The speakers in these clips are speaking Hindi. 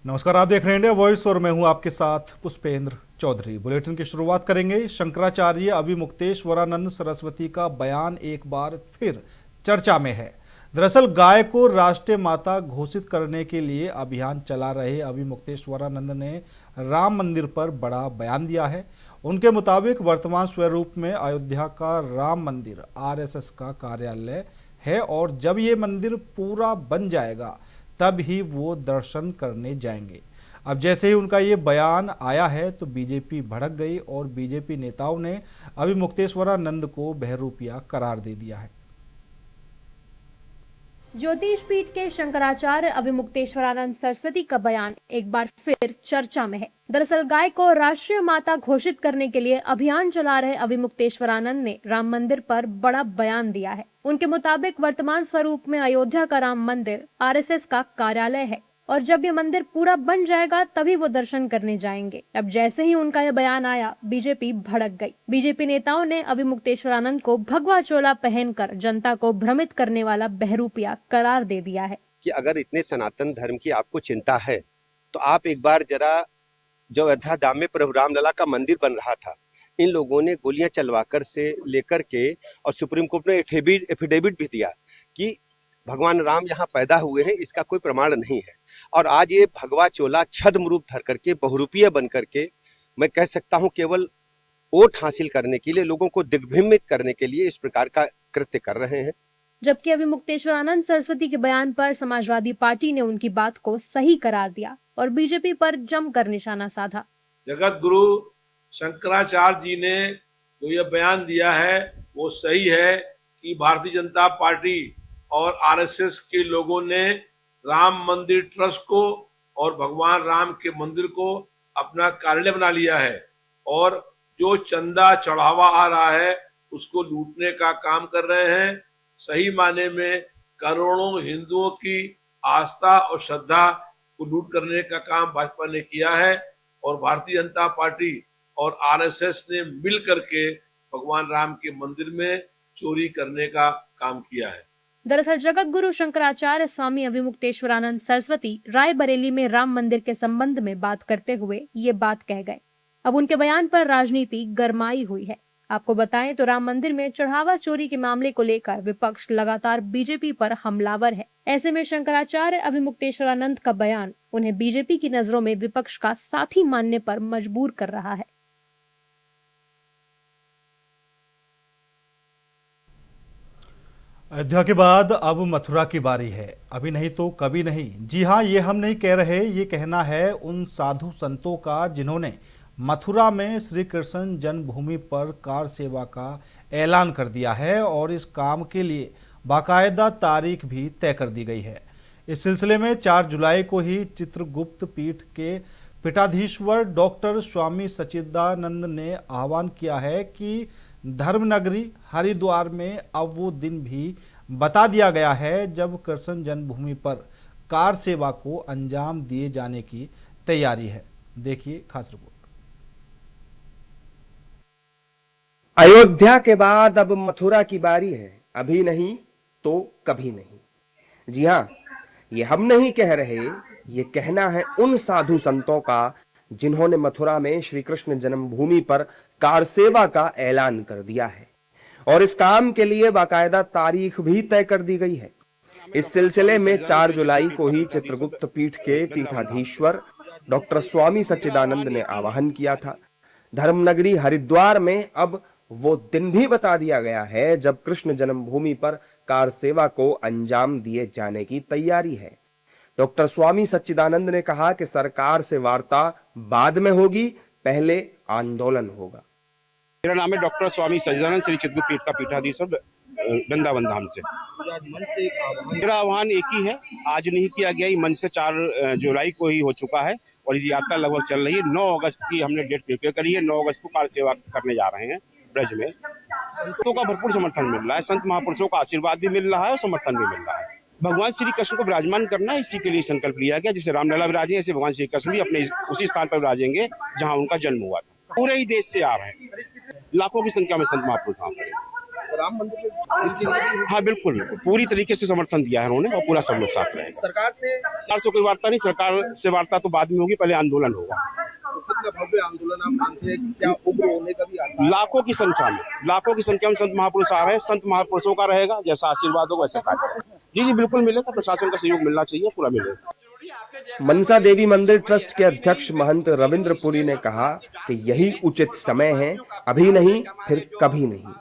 नमस्कार, आप देख रहे हैं इंडिया वॉइस और मैं हूं आपके साथ पुष्पेंद्र चौधरी। बुलेटिन की शुरुआत करेंगे। शंकराचार्य अभिमुक्तेश्वरानंद सरस्वती का बयान एक बार फिर चर्चा में है। दरअसल गाय को राष्ट्रीय माता घोषित करने के लिए अभियान चला रहे अभिमुक्तेश्वरानंद ने राम मंदिर पर बड़ा बयान दिया है। उनके मुताबिक वर्तमान स्वरूप में अयोध्या का राम मंदिर आरएसएस का कार्यालय है और जब ये मंदिर पूरा बन जाएगा तब ही वो दर्शन करने जाएंगे। अब जैसे ही उनका ये बयान आया है तो बीजेपी भड़क गई और बीजेपी नेताओं ने अभिमुक्तेश्वरानंद को बहरूपिया करार दे दिया है। ज्योतिष पीठ के शंकराचार्य अभिमुक्तेश्वरानंद सरस्वती का बयान एक बार फिर चर्चा में है। दरअसल गाय को राष्ट्रीय माता घोषित करने के लिए अभियान चला रहे अभिमुक्तेश्वरानंद ने राम मंदिर पर बड़ा बयान दिया है। उनके मुताबिक वर्तमान स्वरूप में अयोध्या का राम मंदिर आरएसएस का कार्यालय है और जब ये मंदिर पूरा बन जाएगा तभी वो दर्शन करने जाएंगे। अब जैसे ही उनका ये बयान आया बीजेपी भड़क गई। बीजेपी नेताओं ने अभिमुक्तेश्वरानंद को भगवा चोला पहनकर जनता को भ्रमित करने वाला बहरूपिया करार दे दिया है कि अगर इतने सनातन धर्म की आपको चिंता है तो आप एक बार जरा, जो अयोध्या धाम में प्रभु रामलला का मंदिर बन रहा था, इन लोगों ने गोलियां चलवाकर से लेकर के और सुप्रीम कोर्ट ने एफिडेविट भी दिया कि भगवान राम यहाँ पैदा हुए हैं, इसका कोई प्रमाण नहीं है। और आज ये भगवा चोला छद्म रूप धर करके बहुरूपीय बन करके, मैं कह सकता हूँ केवल वोट हासिल करने के लिए, लोगों को दिग्भ्रमित करने के लिए इस प्रकार का कृत्य कर रहे हैं। जबकि अभिमुक्तेश्वरानंद सरस्वती के बयान पर समाजवादी पार्टी ने उनकी बात को सही करार दिया और बीजेपी पर जमकर निशाना साधा। जगत गुरु शंकराचार्य जी ने जो यह बयान दिया है वो सही है कि भारतीय जनता पार्टी और आरएसएस के लोगों ने राम मंदिर ट्रस्ट को और भगवान राम के मंदिर को अपना कार्यालय बना लिया है और जो चंदा चढ़ावा आ रहा है उसको लूटने का काम कर रहे हैं। सही माने में करोड़ों हिंदुओं की आस्था और श्रद्धा को लूट करने का काम भाजपा ने किया है और भारतीय जनता पार्टी और आरएसएस ने मिल करके भगवान राम के मंदिर में चोरी करने का काम किया है। दरअसल जगत गुरु शंकराचार्य स्वामी अभिमुक्तेश्वरानंद सरस्वती रायबरेली में राम मंदिर के संबंध में बात करते हुए ये बात कह गए। अब उनके बयान पर राजनीति गरमाई हुई है। आपको बताएं तो राम मंदिर में चढ़ावा चोरी के मामले को लेकर विपक्ष लगातार बीजेपी पर हमलावर है। ऐसे में शंकराचार्य अभिमुक्तेश्वरानंद का बयान उन्हें बीजेपी की नजरों में विपक्ष का साथी मानने पर मजबूर कर रहा है। अयोध्या के बाद अब मथुरा की बारी है। अभी नहीं तो कभी नहीं। जी हाँ, ये हम नहीं कह रहे, ये कहना है उन साधु संतों का जिन्होंने मथुरा में श्री कृष्ण जन्मभूमि पर कार सेवा का ऐलान कर दिया है और इस काम के लिए बाकायदा तारीख भी तय कर दी गई है। इस सिलसिले में 4 जुलाई को ही चित्रगुप्त पीठ के पीठाधीश्वर डॉक्टर स्वामी सच्चिदानंद ने आह्वान किया है कि धर्मनगरी हरिद्वार में अब वो दिन भी बता दिया गया है जब कृष्ण जन्मभूमि पर कार सेवा को अंजाम दिए जाने की तैयारी है। देखिए खास रिपोर्ट। अयोध्या के बाद अब मथुरा की बारी है। अभी नहीं तो कभी नहीं। जी हाँ, ये हम नहीं कह रहे, ये कहना है उन साधु संतों का जिन्होंने मथुरा में श्री कृष्ण जन्मभूमि पर कार सेवा का ऐलान कर दिया है और इस काम के लिए बाकायदा तारीख भी तय कर दी गई है। इस सिलसिले में 4 जुलाई को ही चित्रगुप्त पीठ के पीठाधीश्वर डॉक्टर स्वामी सच्चिदानंद ने आह्वान किया था। धर्मनगरी हरिद्वार में अब वो दिन भी बता दिया गया है जब कृष्ण जन्मभूमि पर कार सेवा को अंजाम दिए जाने की तैयारी है। डॉक्टर स्वामी सच्चिदानंद ने कहा कि सरकार से वार्ता बाद में होगी, पहले आंदोलन होगा। मेरा नाम है डॉक्टर स्वामी सच्चिदानंद, श्री चित्रगुप्त पीठ का पीठाधीश्वर वृंदावन धाम से। मेरा आह्वान एक ही है, आज नहीं किया गया, मन से 4 जुलाई को ही हो चुका है और इस यात्रा लगभग चल रही है। 9 अगस्त की हमने डेट प्रिपेयर करी है। 9 अगस्त को कार सेवा करने जा रहे हैं ब्रज में। संतों का भरपूर समर्थन मिल रहा है, संत महापुरुषों का आशीर्वाद भी मिल रहा है और समर्थन भी मिल रहा है। भगवान श्री कृष्ण को विराजमान करना, इसी के लिए संकल्प लिया गया। जैसे रामलला विराजे ऐसे भगवान श्री कृष्ण भी अपने उसी स्थान पर विराजेंगे जहां उनका जन्म हुआ था। पूरे ही देश से आ रहे हैं, लाखों की संख्या में संत महापुरुष आ रहे हैं। राम मंदिर के हाँ बिल्कुल, पूरी तरीके से समर्थन दिया है उन्होंने और पूरा सब लोग साथ रहे। सरकार से कोई वार्ता नहीं, सरकार से वार्ता तो बाद में होगी, पहले आंदोलन होगा। तो कितना भव्य आंदोलन आप मानते हैं, क्या उग्र होने का भी आसार? लाखों की संख्या में संत महापुरुष आ रहे हैं, संत महापुरुषों का रहेगा, जैसा आशीर्वाद होगा वैसा कार्य। जी बिल्कुल मिलेगा, प्रशासन का सहयोग मिलना चाहिए, पूरा मिलेगा। मनसा देवी मंदिर ट्रस्ट के अध्यक्ष महंत रविंद्र पुरी ने कहा कि यही उचित समय है, अभी नहीं फिर कभी नहीं।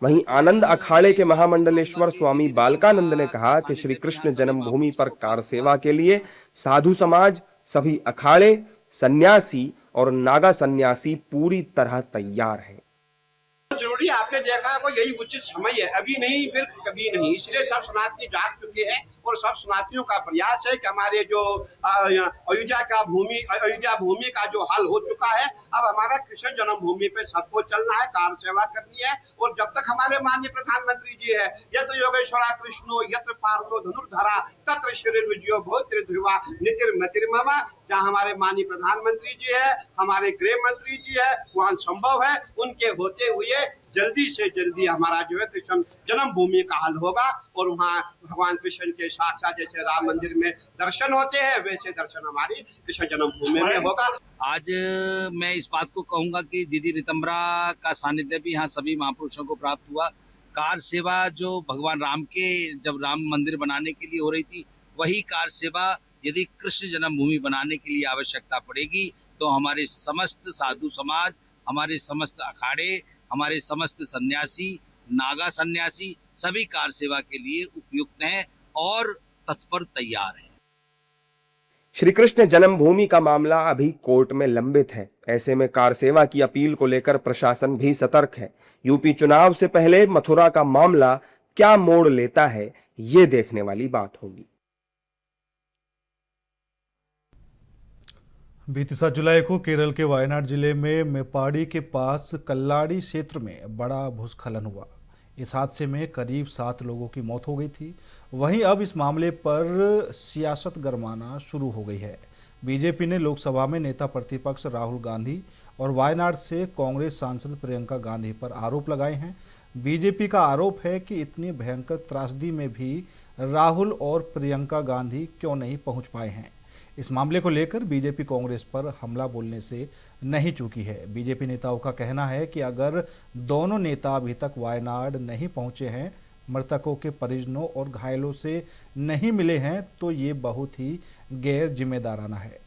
वहीं आनंद अखाड़े के महामंडलेश्वर स्वामी बालकानंद ने कहा कि श्री कृष्ण जन्मभूमि पर कार सेवा के लिए साधु समाज, सभी अखाड़े, सन्यासी और नागा सन्यासी पूरी तरह तैयार हैं। जरूरी आपने देखा को यही उचित समय है, अभी नहीं फिर कभी नहीं। इसलिए सब सनातनी जाग चुके हैं और सब सनातनियों का प्रयास है कि हमारे जो अयोध्या भूमि का जो हल हो चुका है, अब हमारा कृष्ण जन्मभूमि पे सबको चलना है, कार सेवा करनी है। और जब तक हमारे माननीय प्रधानमंत्री जी है, यत्र योगेश्वरा कृष्णो यत्र पार्थो धनुर्धरा तत्र शरीर विजयो भूतिर ध्रुवा नितिर्मतिर्ममा, जहाँ हमारे माननीय प्रधानमंत्री जी है, हमारे गृह मंत्री जी है, वहाँ संभव है उनके होते हुए जल्दी से जल्दी हमारा जो है कृष्ण जन्मभूमि का हल होगा। और वहाँ भगवान कृष्ण के साथ साथ जैसे राम मंदिर में दर्शन होते हैं, वैसे दर्शन हमारी कृष्ण जन्मभूमि में होगा। आज मैं इस बात को कहूंगा कि दीदी रितंबरा का सानिध्य भी यहाँ सभी महापुरुषों को प्राप्त हुआ। कार सेवा जो भगवान राम के जब राम मंदिर बनाने के लिए हो रही थी, वही कार सेवा यदि कृष्ण जन्मभूमि बनाने के लिए आवश्यकता पड़ेगी तो हमारे समस्त साधु समाज, हमारे समस्त अखाड़े, हमारे समस्त सन्यासी, नागा सन्यासी सभी कार सेवा के लिए उपयुक्त हैं और तत्पर तैयार हैं। श्री कृष्ण जन्मभूमि का मामला अभी कोर्ट में लंबित है। ऐसे में कार सेवा की अपील को लेकर प्रशासन भी सतर्क है। यूपी चुनाव से पहले मथुरा का मामला क्या मोड़ लेता है, ये देखने वाली बात होगी। बीती 7 जुलाई को केरल के वायनाड जिले में मेपाड़ी के पास कल्लाड़ी क्षेत्र में बड़ा भूस्खलन हुआ। इस हादसे में करीब 7 लोगों की मौत हो गई थी। वहीं अब इस मामले पर सियासत गरमाना शुरू हो गई है। बीजेपी ने लोकसभा में नेता प्रतिपक्ष राहुल गांधी और वायनाड से कांग्रेस सांसद प्रियंका गांधी पर आरोप लगाए हैं। बीजेपी का आरोप है कि इतनी भयंकर त्रासदी में भी राहुल और प्रियंका गांधी क्यों नहीं पहुंच पाए हैं। इस मामले को लेकर बीजेपी कांग्रेस पर हमला बोलने से नहीं चूकी है। बीजेपी नेताओं का कहना है कि अगर दोनों नेता अभी तक वायनाड नहीं पहुंचे हैं, मृतकों के परिजनों और घायलों से नहीं मिले हैं, तो ये बहुत ही गैर जिम्मेदाराना है।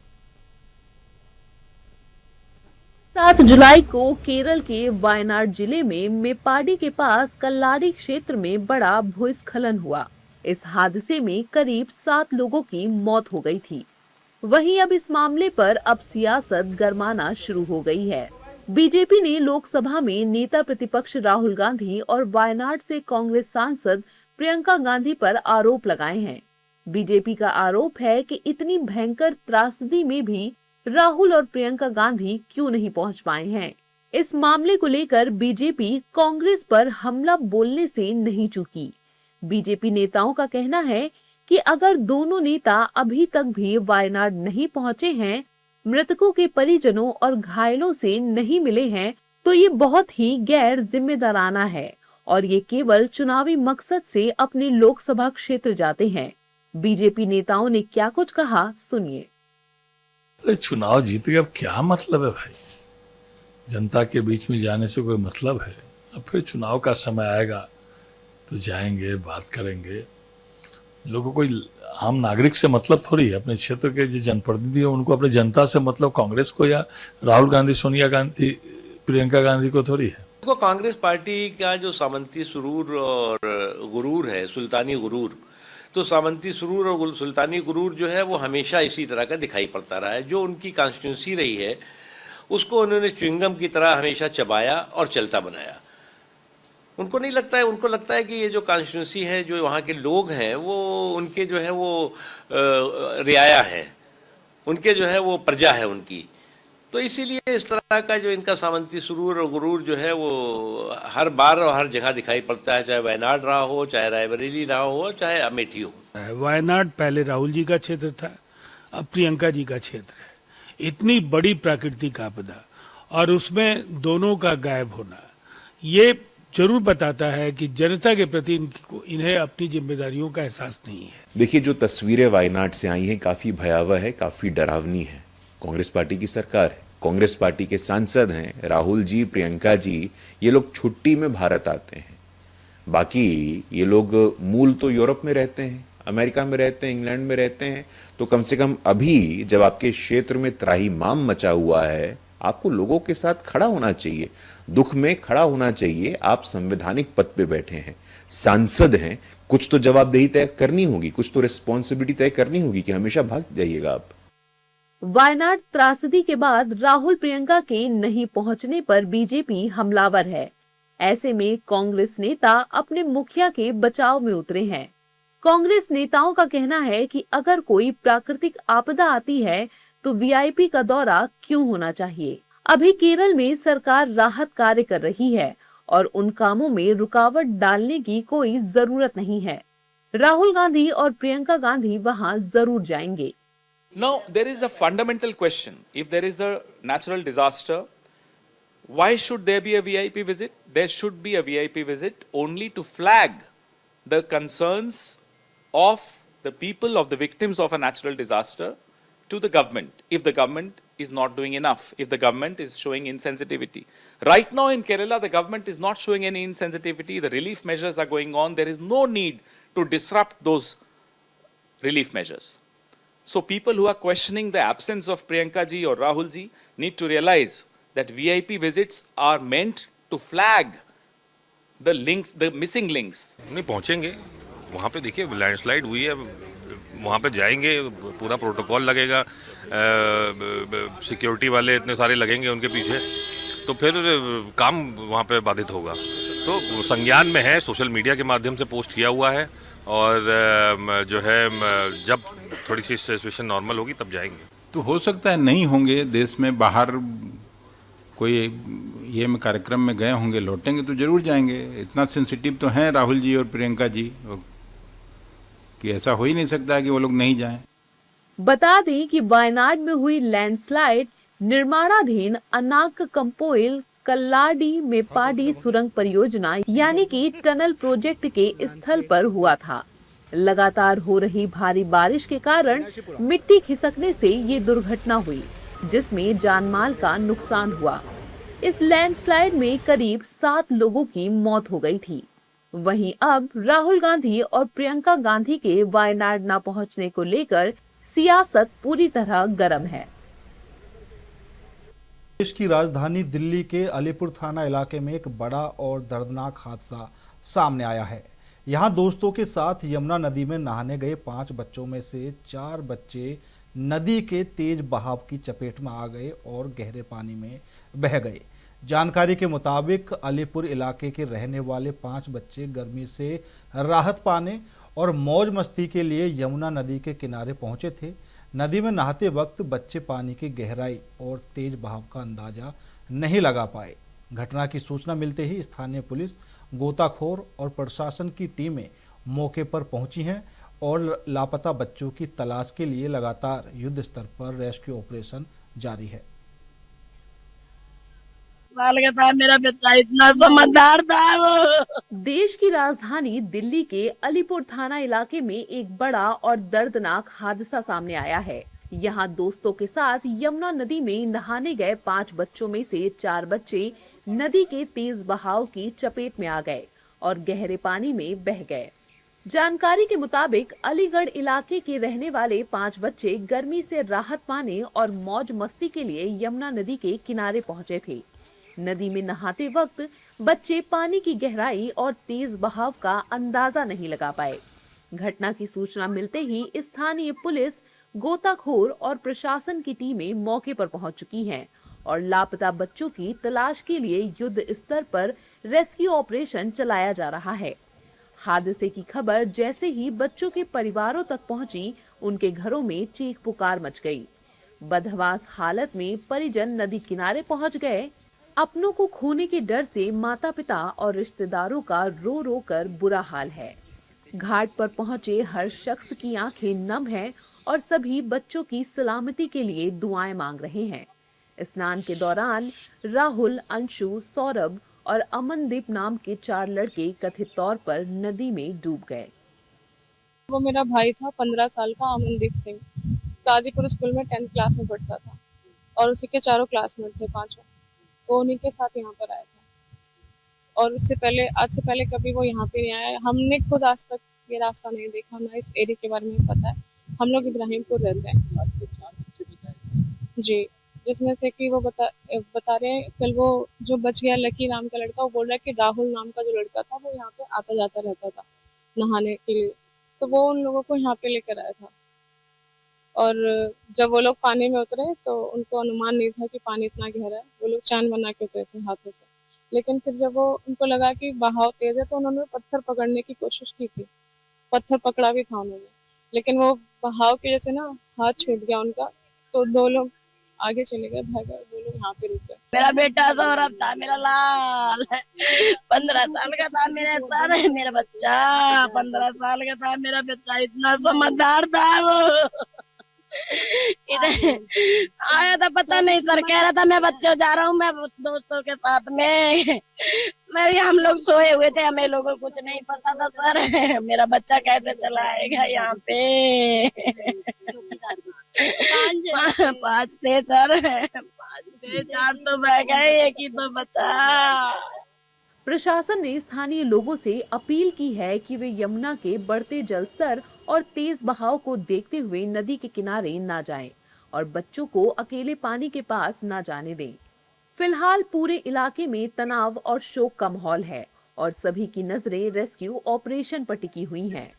7 जुलाई को केरल के वायनाड जिले में मेपाड़ी के पास कल्लाड़ी क्षेत्र में बड़ा भूस्खलन हुआ। इस हादसे में करीब 7 लोगों की मौत हो गई थी। वहीं अब इस मामले पर अब सियासत गरमाना शुरू हो गई है। बीजेपी ने लोकसभा में नेता प्रतिपक्ष राहुल गांधी और वायनाड से कांग्रेस सांसद प्रियंका गांधी पर आरोप लगाए हैं। बीजेपी का आरोप है कि इतनी भयंकर त्रासदी में भी राहुल और प्रियंका गांधी क्यों नहीं पहुंच पाए हैं। इस मामले को लेकर बीजेपी कांग्रेस पर हमला बोलने से नहीं चूकी। बीजेपी नेताओं का कहना है कि अगर दोनों नेता अभी तक भी वायनाड नहीं पहुंचे हैं, मृतकों के परिजनों और घायलों से नहीं मिले हैं, तो ये बहुत ही गैर जिम्मेदाराना है और ये केवल चुनावी मकसद से अपने लोकसभा क्षेत्र जाते हैं। बीजेपी नेताओं ने क्या कुछ कहा, सुनिए। अरे चुनाव जीत के अब क्या मतलब है भाई, जनता के बीच में जाने से कोई मतलब है? अब फिर चुनाव का समय आएगा तो जाएंगे, बात करेंगे। लोगों को आम नागरिक से मतलब थोड़ी है, अपने क्षेत्र के जो जनप्रतिनिधि है उनको अपने जनता से मतलब कांग्रेस को या राहुल गांधी, सोनिया गांधी, प्रियंका गांधी को थोड़ी है। देखो, कांग्रेस पार्टी का जो सामंती सुरूर और गुरूर है, सुल्तानी गुरूर, तो सामंती सुरूर और सुल्तानी गुरूर जो है वो हमेशा इसी तरह का दिखाई पड़ता रहा है। जो उनकी कॉन्स्टिट्यूंसी रही है उसको उन्होंने च्युइंगम की तरह हमेशा चबाया और चलता बनाया। उनको नहीं लगता है, उनको लगता है कि ये जो कॉन्स्टिट्यूंसी है, जो वहाँ के लोग हैं, वो उनके जो है वो रियाया है, उनके जो है वो प्रजा है उनकी। तो इसीलिए इस तरह का जो इनका सामंती सुरूर और गुरूर जो है वो हर बार और हर जगह दिखाई पड़ता है, चाहे वायनाड रहा हो, चाहे रायबरेली रहा हो, चाहे अमेठी हो। वायनाड पहले राहुल जी का क्षेत्र था, अब प्रियंका जी का क्षेत्र है। इतनी बड़ी प्राकृतिक आपदा और उसमें दोनों का गायब होना, ये जरूर बताता है कि जनता के प्रति इन्हें अपनी जिम्मेदारियों का एहसास नहीं है। देखिए, जो तस्वीरें वायनाड से आई हैं काफी भयावह है, काफी डरावनी है। कांग्रेस पार्टी की सरकार है, कांग्रेस पार्टी के सांसद हैं राहुल जी, प्रियंका जी, ये लोग छुट्टी में भारत आते हैं। बाकी ये लोग मूल तो यूरोप में रहते हैं, अमेरिका में रहते हैं, इंग्लैंड में रहते हैं। तो कम से कम अभी जब आपके क्षेत्र में त्राहिमाम मचा हुआ है, आपको लोगों के साथ खड़ा होना चाहिए, दुख में खड़ा होना चाहिए। आप संवैधानिक पद पे बैठे हैं, सांसद हैं, कुछ तो जवाबदेही तय करनी होगी, कुछ तो रिस्पॉन्सिबिलिटी तय करनी होगी कि हमेशा भाग जाइएगा आप। वायनाड त्रासदी के बाद राहुल प्रियंका के नहीं पहुंचने पर बीजेपी हमलावर है। ऐसे में कांग्रेस नेता अपने मुखिया के बचाव में उतरे हैं। कांग्रेस नेताओं का कहना है कि अगर कोई प्राकृतिक आपदा आती है तो वीआईपी का दौरा क्यों होना चाहिए। अभी केरल में सरकार राहत कार्य कर रही है और उन कामों में रुकावट डालने की कोई जरूरत नहीं है। राहुल गांधी और प्रियंका गांधी वहां जरूर जाएंगे। Now, there is a fundamental question. If there is a natural disaster, why should there be a VIP visit? There should be a VIP visit only to flag the concerns of the people, of the victims of a natural disaster to the government. If the government is not doing enough, if the government is showing insensitivity. Right now in Kerala, the government is not showing any insensitivity. The relief measures are going on. There is no need to disrupt those relief measures. So people who are questioning the absence of Priyanka ji or Rahul ji need to realize that VIP visits are meant to flag the links, the missing links. नहीं पहुंचेंगे वहाँ पे, देखिए लैंडस्लाइड हुई है, वहाँ पे जाएंगे, पूरा प्रोटोकॉल लगेगा, सिक्योरिटी वाले इतने सारे लगेंगे उनके पीछे, तो फिर काम वहाँ पे बाधित होगा। तो संज्ञान में है, सोशल मीडिया के माध्यम से पोस्ट किया हुआ है और जो है जब थोड़ी सी सिचुएशन नॉर्मल होगी तब जाएंगे। तो हो सकता है नहीं होंगे, देश में बाहर कोई ये में कार्यक्रम में गए होंगे, लौटेंगे तो जरूर जाएंगे। इतना सेंसिटिव तो हैं राहुल जी और प्रियंका जी कि ऐसा हो ही नहीं सकता है कि वो लोग नहीं जाएं। बता दें कि वायनाड में हुई लैंडस्लाइड निर्माणाधीन अनाक कंपोइल कल्लाडी मेपाडी सुरंग परियोजना यानी कि टनल प्रोजेक्ट के स्थल पर हुआ था। लगातार हो रही भारी बारिश के कारण मिट्टी खिसकने से ये दुर्घटना हुई, जिसमें जानमाल का नुकसान हुआ। इस लैंडस्लाइड में करीब 7 लोगों की मौत हो गई थी। वहीं अब राहुल गांधी और प्रियंका गांधी के वायनाड न पहुंचने को लेकर सियासत पूरी तरह गर्म है। देश की राजधानी दिल्ली के अलीपुर थाना इलाके में एक बड़ा और दर्दनाक हादसा सामने आया है। यहां दोस्तों के साथ यमुना नदी में नहाने गए 5 बच्चों में से 4 बच्चे नदी के तेज बहाव की चपेट में आ गए और गहरे पानी में बह गए। जानकारी के मुताबिक अलीपुर इलाके के रहने वाले 5 बच्चे गर्मी से राहत पाने और मौज मस्ती के लिए यमुना नदी के किनारे पहुंचे थे। नदी में नहाते वक्त बच्चे पानी की गहराई और तेज बहाव का अंदाजा नहीं लगा पाए। घटना की सूचना मिलते ही स्थानीय पुलिस, गोताखोर और प्रशासन की टीमें मौके पर पहुंची हैं और लापता बच्चों की तलाश के लिए लगातार युद्ध स्तर पर रेस्क्यू ऑपरेशन जारी है। साल का था मेरा बच्चा, इतना समझदार था वो। देश की राजधानी दिल्ली के अलीपुर थाना इलाके में एक बड़ा और दर्दनाक हादसा सामने आया है। यहाँ दोस्तों के साथ यमुना नदी में नहाने गए 5 बच्चों में से 4 बच्चे नदी के तेज बहाव की चपेट में आ गए और गहरे पानी में बह गए। जानकारी के मुताबिक अलीगढ़ इलाके के रहने वाले 5 बच्चे गर्मी से राहत पाने और मौज मस्ती के लिए यमुना नदी के किनारे पहुंचे थे। नदी में नहाते वक्त बच्चे पानी की गहराई और तेज बहाव का अंदाजा नहीं लगा पाए। घटना की सूचना मिलते ही स्थानीय पुलिस, गोताखोर और प्रशासन की टीमें मौके पर पहुंच चुकी हैं और लापता बच्चों की तलाश के लिए युद्ध स्तर पर रेस्क्यू ऑपरेशन चलाया जा रहा है। हादसे की खबर जैसे ही बच्चों के परिवारों तक पहुंची, उनके घरों में चीख पुकार मच गई। बदहवास हालत में परिजन नदी किनारे पहुंच गए। अपनों को खोने के डर से माता पिता और रिश्तेदारों का रो रो कर बुरा हाल है। घाट पर पहुंचे हर शख्स की आंखें नम हैं और सभी बच्चों की सलामती के लिए दुआएं मांग रहे हैं। स्नान के दौरान राहुल, अंशु, सौरभ और अमनदीप नाम के 4 लड़के कथित तौर पर नदी में डूब गए। वो मेरा भाई था 15 साल का अमनदीप सिंह, कादीपुर स्कूल में 10th क्लास में पढ़ता था और उसी के चारों क्लासमेट थे, पांचों। वो उन्हीं के साथ यहाँ पर आया था और आज से पहले कभी वो यहाँ पे नहीं आया। हमने खुद आज तक ये रास्ता नहीं देखा, ना इस एरिया के बारे में पता है। हम लोग इब्राहिमपुर रहते हैं जी, जिसमें से कि वो बता रहे हैं कल वो जो बच गया लकी नाम का लड़का, वो बोल रहा है कि राहुल नाम का जो लड़का था वो यहाँ पे आता जाता रहता था नहाने के लिए, तो वो उन लोगों को यहाँ पे लेकर आया था। और जब वो लोग पानी में उतरे तो उनको अनुमान नहीं था कि पानी इतना गहरा है। वो लोग चांद बना के उतरे थे हाथों से, लेकिन फिर जब वो उनको लगा कि बहाव तेज है तो उन्होंने पत्थर पकड़ने की कोशिश की थी। पत्थर पकड़ा भी था उन्होंने, लेकिन वो बहाव की वजह से ना हाथ छूट गया उनका, तो 2 लोग आगे चले गए, भाग गए, 2 लोग यहाँ पे रुक गए। मेरा बेटा सौरभ था, मेरा लाल 15 साल का था, मेरा सर है, मेरा बच्चा 15 साल का था, मेरा बच्चा इतना समझदार था। वो इधर आया था, पता नहीं सर कह रहा था मैं बच्चे जा रहा हूँ, मैं दोस्तों के साथ में हम लोग सोए हुए थे, हमें लोगों को कुछ नहीं पता था सर मेरा बच्चा कैसे चला आएगा यहाँ पे। 5 थे सर, 4 तो बह गए, एक ही तो बचा। प्रशासन ने स्थानीय लोगों से अपील की है कि वे यमुना के बढ़ते जलस्तर और तेज बहाव को देखते हुए नदी के किनारे न जाएं और बच्चों को अकेले पानी के पास न जाने दें। फिलहाल पूरे इलाके में तनाव और शोक का माहौल है और सभी की नजरें रेस्क्यू ऑपरेशन पर टिकी हुई हैं।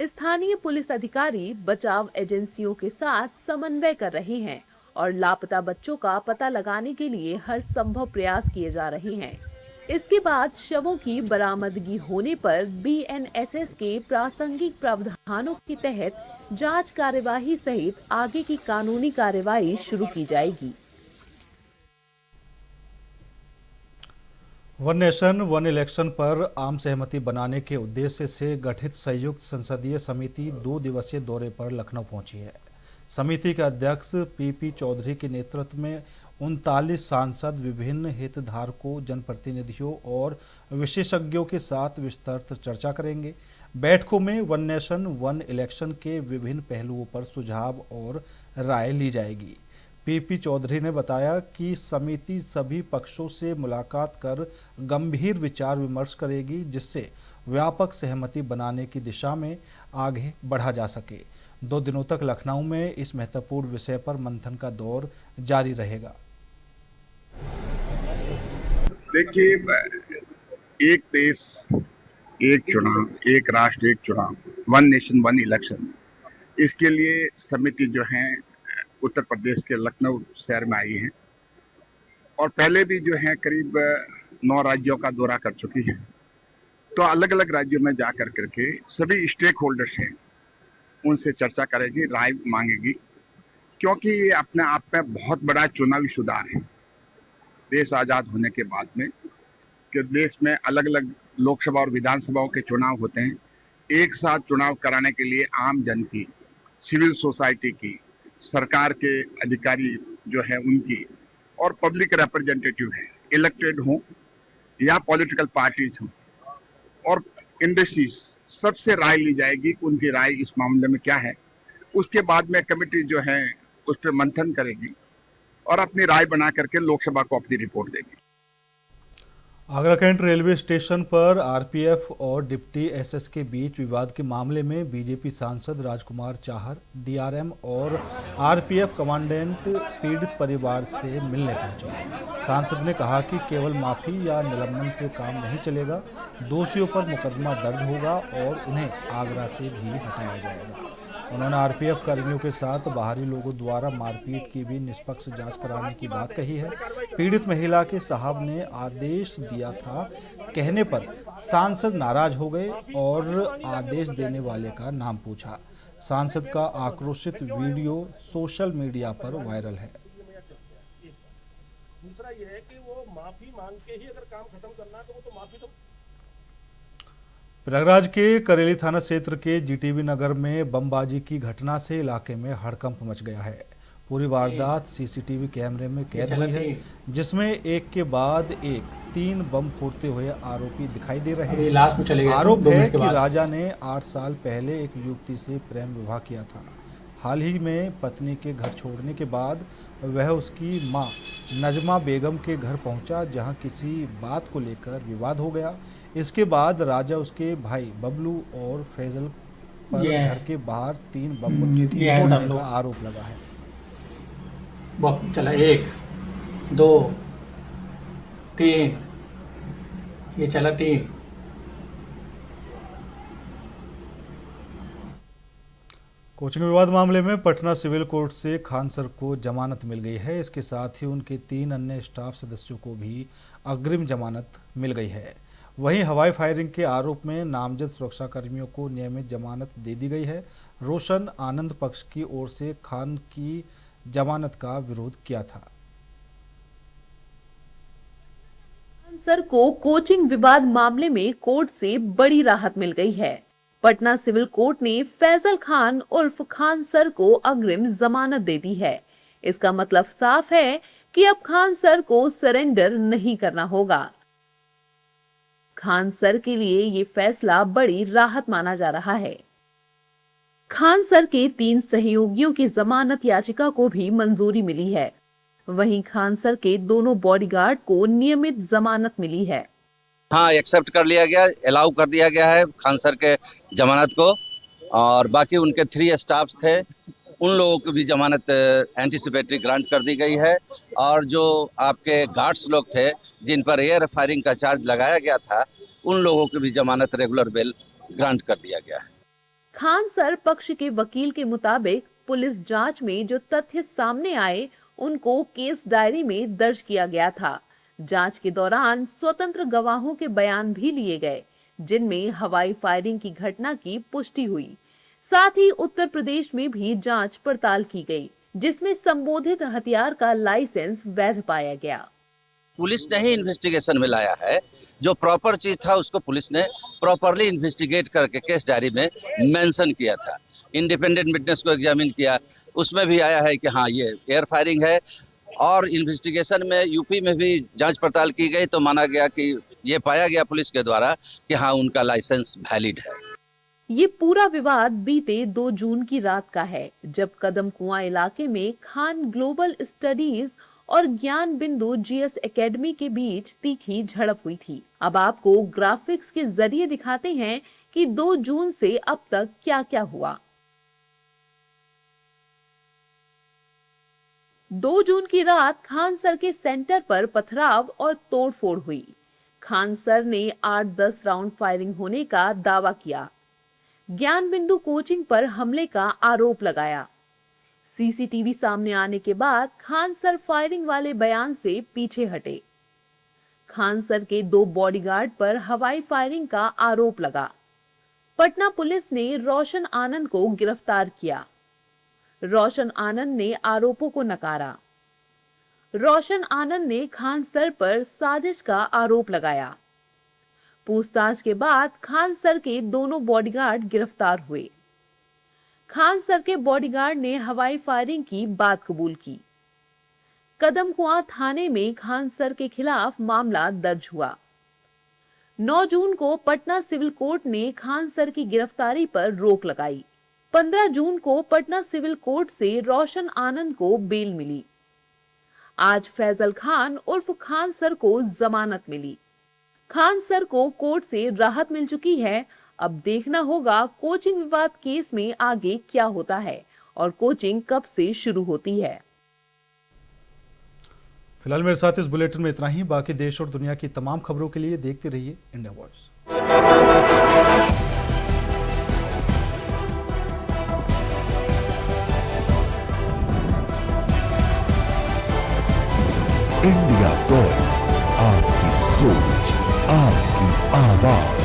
स्थानीय पुलिस अधिकारी बचाव एजेंसियों के साथ समन्वय कर रहे हैं और लापता बच्चों का पता लगाने के लिए हर संभव प्रयास किए जा रहे हैं। इसके बाद शवों की बरामदगी होने पर BNSS के प्रासंगिक प्रावधानों के तहत जांच कार्यवाही सहित आगे की कानूनी कार्यवाही शुरू की जाएगी। वन नेशन वन इलेक्शन पर आम सहमति बनाने के उद्देश्य से गठित संयुक्त संसदीय समिति 2 दिवसीय दौरे पर लखनऊ पहुंची है। समिति के अध्यक्ष PP चौधरी के नेतृत्व में 39 सांसद विभिन्न हितधारकों, जनप्रतिनिधियों और विशेषज्ञों के साथ विस्तृत चर्चा करेंगे। बैठकों में वन नेशन वन इलेक्शन के विभिन्न पहलुओं पर सुझाव और राय ली जाएगी। PP चौधरी ने बताया कि समिति सभी पक्षों से मुलाकात कर गंभीर विचार विमर्श करेगी, जिससे व्यापक सहमति बनाने की दिशा में आगे बढ़ा जा सके। 2 दिनों तक लखनऊ में इस महत्वपूर्ण विषय पर मंथन का दौर जारी रहेगा। देखिए, एक देश एक चुनाव, एक राष्ट्र एक चुनाव, वन नेशन वन इलेक्शन, इसके लिए समिति जो है उत्तर प्रदेश के लखनऊ शहर में आई है और पहले भी जो है करीब 9 राज्यों का दौरा कर चुकी है। तो अलग अलग राज्यों में जा कर करके सभी स्टेक होल्डर्स हैं उनसे चर्चा करेगी, राय मांगेगी, क्योंकि ये अपने आप में बहुत बड़ा चुनावी सुधार है। देश आज़ाद होने के बाद में कि देश में अलग अलग लोकसभा और विधानसभाओं के चुनाव होते हैं, एक साथ चुनाव कराने के लिए आम जन की, सिविल सोसाइटी की, सरकार के अधिकारी जो है उनकी और पब्लिक रिप्रेजेंटेटिव है, इलेक्टेड हों या पॉलिटिकल पार्टीज हों और इंडस्ट्रीज, सबसे राय ली जाएगी कि उनकी राय इस मामले में क्या है। उसके बाद में कमेटी जो है उस पर मंथन करेगी और अपनी राय बना करके लोकसभा को अपनी रिपोर्ट देगी। आगरा कैंट रेलवे स्टेशन पर RPF और डिप्टी SS के बीच विवाद के मामले में बीजेपी सांसद राजकुमार चाहर DRM और RPF कमांडेंट पीड़ित परिवार से मिलने पहुंचे। सांसद ने कहा कि केवल माफी या निलंबन से काम नहीं चलेगा, दोषियों पर मुकदमा दर्ज होगा और उन्हें आगरा से भी हटाया जाएगा। उन्होंने RPF कर्मियों के साथ बाहरी लोगों द्वारा मारपीट की भी निष्पक्ष जांच कराने की बात कही है। पीड़ित महिला के साहब ने आदेश दिया था कहने पर सांसद नाराज हो गए और आदेश देने वाले का नाम पूछा। सांसद का आक्रोशित वीडियो सोशल मीडिया पर वायरल है। दूसरा यह है कि वो माफी मांग के ही अगर काम खत्म करना है तो वो तो माफी तो। प्रयागराज के करेली थाना क्षेत्र के GTB नगर में बमबाजी की घटना से इलाके में हड़कंप मच गया है। पूरी वारदात सीसीटीवी कैमरे में कैद हुई है, जिसमें एक के बाद एक 3 बम फोड़ते हुए आरोपी दिखाई दे रहे हैं। आरोप है कि राजा ने 8 साल पहले एक युवती से प्रेम विवाह किया था। हाल ही में पत्नी के घर छोड़ने के बाद वह उसकी मां नजमा बेगम के घर पहुंचा, जहां किसी बात को लेकर विवाद हो गया। इसके बाद राजा उसके भाई बबलू और फैजल पर घर के बाहर 3 बम फोड़ने का आरोप लगा है। चला 1 2 3, ये चला 3। कोचिंग विवाद मामले में पटना सिविल कोर्ट से खान सर को जमानत मिल गई है। इसके साथ ही उनके 3 अन्य स्टाफ सदस्यों को भी अग्रिम जमानत मिल गई है। वहीं हवाई फायरिंग के आरोप में नामजद सुरक्षा कर्मियों को नियमित जमानत दे दी गई है। रोशन आनंद पक्ष की ओर से खान की जमानत का विरोध किया था। खान सर को कोचिंग विवाद मामले में कोर्ट से बड़ी राहत मिल गई है। पटना सिविल कोर्ट ने फैजल खान उर्फ खान सर को अग्रिम जमानत दे दी है। इसका मतलब साफ है कि अब खान सर को सरेंडर नहीं करना होगा। खान सर के लिए ये फैसला बड़ी राहत माना जा रहा है। खान सर के 3 सहयोगियों की जमानत याचिका को भी मंजूरी मिली है। वहीं खान सर के दोनों बॉडीगार्ड को नियमित जमानत मिली है। हाँ, एक्सेप्ट कर लिया गया, अलाउ कर दिया गया है खान सर के जमानत को, और बाकी उनके 3 स्टाफ थे उन लोगों को भी जमानत एंटीसिपेटरी ग्रांट कर दी गई है। और जो आपके गार्ड्स लोग थे जिन पर एयर फायरिंग का चार्ज लगाया गया था, उन लोगों की भी जमानत रेगुलर बेल ग्रांट कर दिया गया है। खान सर पक्ष के वकील के मुताबिक पुलिस जांच में जो तथ्य सामने आए उनको केस डायरी में दर्ज किया गया था। जांच के दौरान स्वतंत्र गवाहों के बयान भी लिए गए, जिनमें हवाई फायरिंग की घटना की पुष्टि हुई। साथ ही उत्तर प्रदेश में भी जांच पड़ताल की गई, जिसमें संबोधित हथियार का लाइसेंस वैध पाया गया। पुलिस ने ही इन्वेस्टिगेशन में लाया है, जो प्रॉपर चीज था उसको पुलिस ने प्रॉपरली इन्वेस्टिगेट करके केस डायरी में मेंशन किया था। इंडिपेंडेंट विटनेस को एग्जामिन किया, उसमें भी आया है कि हाँ ये एयर फायरिंग है। और इन्वेस्टिगेशन में यूपी में भी जांच पड़ताल की गई तो माना गया कि ये पाया गया पुलिस के द्वारा कि हाँ उनका लाइसेंस वैलिड है। ये पूरा विवाद बीते 2 जून की रात का है, जब कदम कुआं इलाके में खान ग्लोबल स्टडीज और ज्ञान बिंदु जीएस एकेडमी के बीच तीखी झड़प हुई थी। अब आपको ग्राफिक्स के जरिए दिखाते हैं कि 2 जून से अब तक क्या क्या हुआ। 2 जून की रात खान सर के सेंटर पर पथराव और तोड़फोड़ हुई। खान सर ने 8-10 राउंड फायरिंग होने का दावा किया। ज्ञान बिंदु कोचिंग पर हमले का आरोप लगाया। सीसीटीवी सामने आने के बाद खान सर फायरिंग वाले बयान से पीछे हटे। खान सर के 2 बॉडीगार्ड पर हवाई फायरिंग का आरोप लगा। पटना पुलिस ने रोशन आनंद को गिरफ्तार किया। रोशन आनंद ने आरोपों को नकारा। रोशन आनंद ने खान सर पर साजिश का आरोप लगाया। पूछताछ के बाद खान सर के दोनों बॉडीगार्ड गिरफ्तार हुए। खान सर के बॉडीगार्ड ने हवाई फायरिंग की बात कबूल की। कदम कुआं थाने में खान सर के खिलाफ मामला दर्ज हुआ। 9 जून को पटना सिविल कोर्ट ने खान सर की गिरफ्तारी पर रोक लगाई। 15 जून को पटना सिविल कोर्ट से रोशन आनंद को बेल मिली। आज फैजल खान उर्फ खान सर को जमानत मिली। खान सर को कोर्ट से राहत मिल चुकी है। अब देखना होगा कोचिंग विवाद केस में आगे क्या होता है और कोचिंग कब से शुरू होती है। फिलहाल मेरे साथ इस बुलेटिन में इतना ही। बाकी देश और दुनिया की तमाम खबरों के लिए देखते रहिए इंडिया वॉइस। इंडिया वॉइस, आपकी सोच, आपकी आवाज।